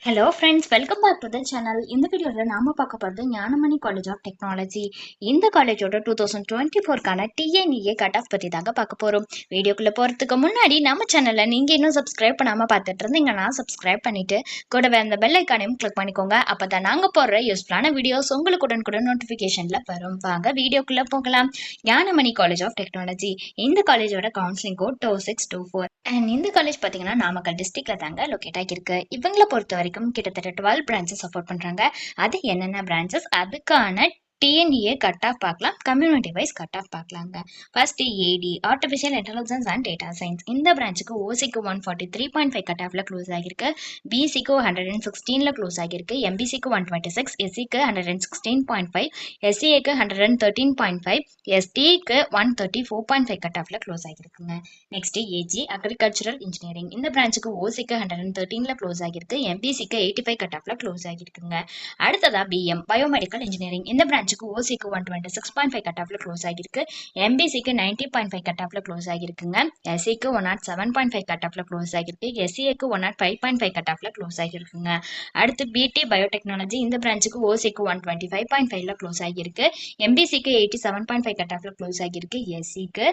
Hello friends, welcome back to the channel. இந்த வீடியோவில் நாம பார்க்க போகிறது ஞானமணி காலேஜ் ஆஃப் டெக்னாலஜி. இந்த காலேஜோட 2024க்கான டிஎன்இஏ கட் ஆஃப் பற்றி தாங்க பார்க்க போகிறோம். வீடியோக்குள்ளே போகிறதுக்கு முன்னாடி நம்ம சேனலை நீங்கள் இன்னும் சப்ஸ்கிரைப் பண்ணாமல் பார்த்துட்டு இருந்தீங்கன்னா சப்ஸ்கிரைப் பண்ணிவிட்டு கூடவே அந்த பெல் ஐக்கானையும் கிளிக் பண்ணிக்கோங்க. அப்போ தான் நாங்கள் போடுற யூஸ்ஃபுல்லான வீடியோஸ் உங்களுக்கு உடனுக்குடன் நோட்டிஃபிகேஷனில் வரும். வாங்க வீடியோக்குள்ளே போகலாம். ஞானமணி காலேஜ் ஆஃப் டெக்னாலஜி இந்த காலேஜோட கவுன்சிலிங் கோட் 2624. அண்ட் இந்த காலேஜ் பார்த்தீங்கன்னா நாமக்கல் டிஸ்ட்ரிக்ட்ல தாங்க லொக்கேட் ஆகியிருக்கு. இவங்களை பொறுத்த வரைக்கும் கிட்டத்தட்ட 12 பிரான்ச்சஸ் சப்போர்ட் பண்ணுறாங்க. அது என்னென்ன பிரான்ச்சஸ், அதுக்கான டிஎன்இஏ கட் ஆஃப் பார்க்கலாம், கம்யூனிட்டி வைஸ் கட் ஆஃப் பார்க்கலாங்க. First AD artificial intelligence and data science. இந்த பிரான்ச்சுக்கு ஓசிக்கு 143.5 கட் ஆஃப்ல க்ளோஸ் ஆகிருக்கு, பிசிக்கு 116ல க்ளோஸ் ஆகிருக்கு, எம்பிசிக்கு 126, எஸ்சிக்கு 116.5, எஸ்சிஏக்கு 113.5, எஸ்டிக்கு 134.5 கட் ஆஃப்ல க்ளோஸ் ஆகிருக்குங்க. Next AG agricultural engineering. இந்த பிரான்ச்சுக்கு ஓசிக்கு 113ல க்ளோஸ் ஆகிருக்கு, எம்பிசிக்கு 85 கட் ஆஃப்ல க்ளோஸ் ஆகிருக்குங்க. அடுத்ததா பிஎம் பயோமெடிக்கல் இன்ஜினியரிங். இந்த பிரான்ச்சுக்கு ஓசிக்கு 126.5 கட் ஆஃப்ல க்ளோஸ் ஆகிருக்கு, எம்பிசிக்கு 90.5 கட் ஆஃப்ல க்ளோஸ் ஆகிருக்குங்க, எஸ்சிக்கு 107.5 கட் ஆஃப்ல க்ளோஸ் ஆகிருக்கு, எஸ்சிஏக்கு 105.5 கட் ஆஃப்ல க்ளோஸ் ஆகிருக்குங்க. அடுத்து பிடி பயோடெக்னாலஜி. இந்த பிரான்ச்சுக்கு ஓசிக்கு 125.5ல க்ளோஸ் ஆகிருக்கு, எம்பிசிக்கு 87.5 கட் ஆஃப்ல க்ளோஸ் ஆகிருக்கு, எஸ்சிக்கு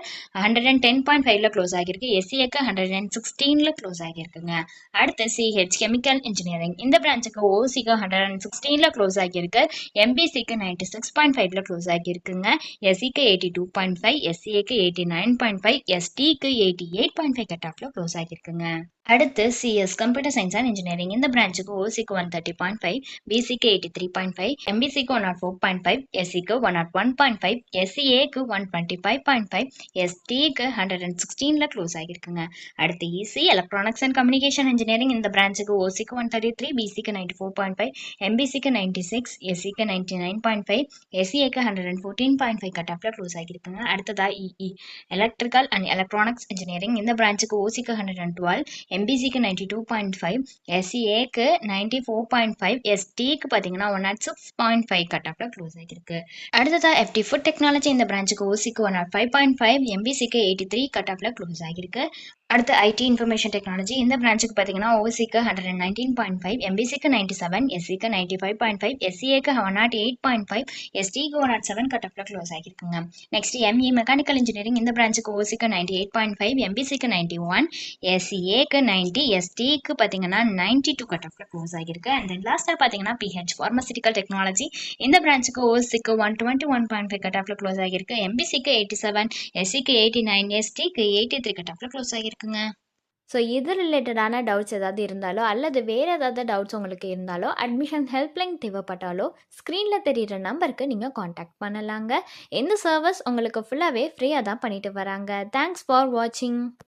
110.5ல க்ளோஸ் ஆகிருக்கு, எஸ்சிஏக்கு 116ல க்ளோஸ் ஆகிருக்குங்க. அடுத்து சிஹெச் கெமிக்கல் இன்ஜினியரிங். இந்த பிரான்ச்சுக்கு ஓசிக்கு 116ல க்ளோஸ் ஆகிருக்கு, எம்பிசிக்கு 96.5ல க்ளோஸ் ஆகிருக்குங்க, எஸ்சிக்கு 82.5, எஸ்சிஏக்கு 89.5, எஸ்டிக்கு 88.5 கட் ஆஃப்ல க்ளோஸ் ஆகிருக்குங்க. அடுத்து CS computer science and engineering. இந்த பிரான்ச்சுக்கு ஓசிக்கு 130.5, பிசிக்கு 83.5, எம்பிசிக்கு 104.5, எஸ்சிக்கு 101.5, எஸ்சிஏக்கு 125.5, எஸ்டிக்கு 116ல க்ளோஸ் ஆகிருக்குங்க. அடுத்து EC electronics and communication engineering. இந்த பிரான்ச்சுக்கு ஓசிக்கு 133, பிசிக்கு 94.5, எம்பிசிக்கு 96, எஸ்சிக்கு 99.5, எஸ்சிஏக்கு 114.5 கட் ஆஃப்ல க்ளோஸ் ஆகிருக்குங்க. அடுத்ததா EE electrical and electronics engineering. இந்த பிரான்ச்சுக்கு ஓசிக்கு 112, எம்பிசிக்கு 92.5, எஸ்சிஏக்கு 94.5, எஸ்டிக்கு பார்த்தீங்கன்னா 106.5 கட் ஆஃப்ல க்ளோஸ் ஆகிருக்கு. அடுத்ததா எஃப்டி ஃபுட் டெக்னாலஜி. இந்த பிரான்ச்சுக்கு ஓசிக்கு 105.5, எம்பிசிக்கு 83 கட் ஆஃப்ல க்ளோஸ் ஆகிருக்கு. அடுத்து ஐடி இன்ஃபர்மேஷன் டெக்னாலஜி. இந்த பிரான்ச்சுக்கு பார்த்தீங்கன்னா ஓசிக்கு 119.5, எம்பிசிக்கு 97, எஸ்சிக்கு 95.5, எஸ்சிஏக்கு 108.5, எஸ்டிக்கு 107 கட் ஆஃப்ல க்ளோஸ் ஆகிருக்குங்க. Next ME mechanical engineering. இந்த பிரான்ச்சுக்கு ஓசிக்கு 98.5, எம்பிசிக்கு 91, எஸ்சிஏக்கு 90, எஸ்டிக்கு பார்த்தீங்கன்னா 92 கட் ஆஃப்ல க்ளோஸ் ஆகிருக்கு. அண்ட் தென் லாஸ்ட்டாக பார்த்தீங்கன்னா பிஹெச் ஃபார்மசிட்டிக்கல் டெக்னாலஜி. இந்த பிரான்ச்சுக்கு ஓசிக்கு 121.5 கட் ஆஃப்ல க்ளோஸ் ஆகிருக்கு, எம்பிசிக்கு 87, எஸ்சிக்கு 89, எஸ்டிக்கு 83 கட் ஆஃப்ல க்ளோஸ் ஆகிருக்குங்க. ஸோ இது ரிலேட்டடான டவுட்ஸ் ஏதாவது இருந்தாலோ அல்லது வேறு ஏதாவது டவுட்ஸ் உங்களுக்கு இருந்தாலோ அட்மிஷன் ஹெல்ப்லைன் தேவைப்பட்டாலோ ஸ்க்ரீனில் தெரிகிற நம்பருக்கு நீங்கள் காண்டாக்ட் பண்ணலாங்க. இந்த சர்வீஸ் உங்களுக்கு ஃபுல்லாகவே ஃப்ரீயாக தான் பண்ணிட்டு வராங்க. தேங்க்ஸ் ஃபார் வாட்சிங்.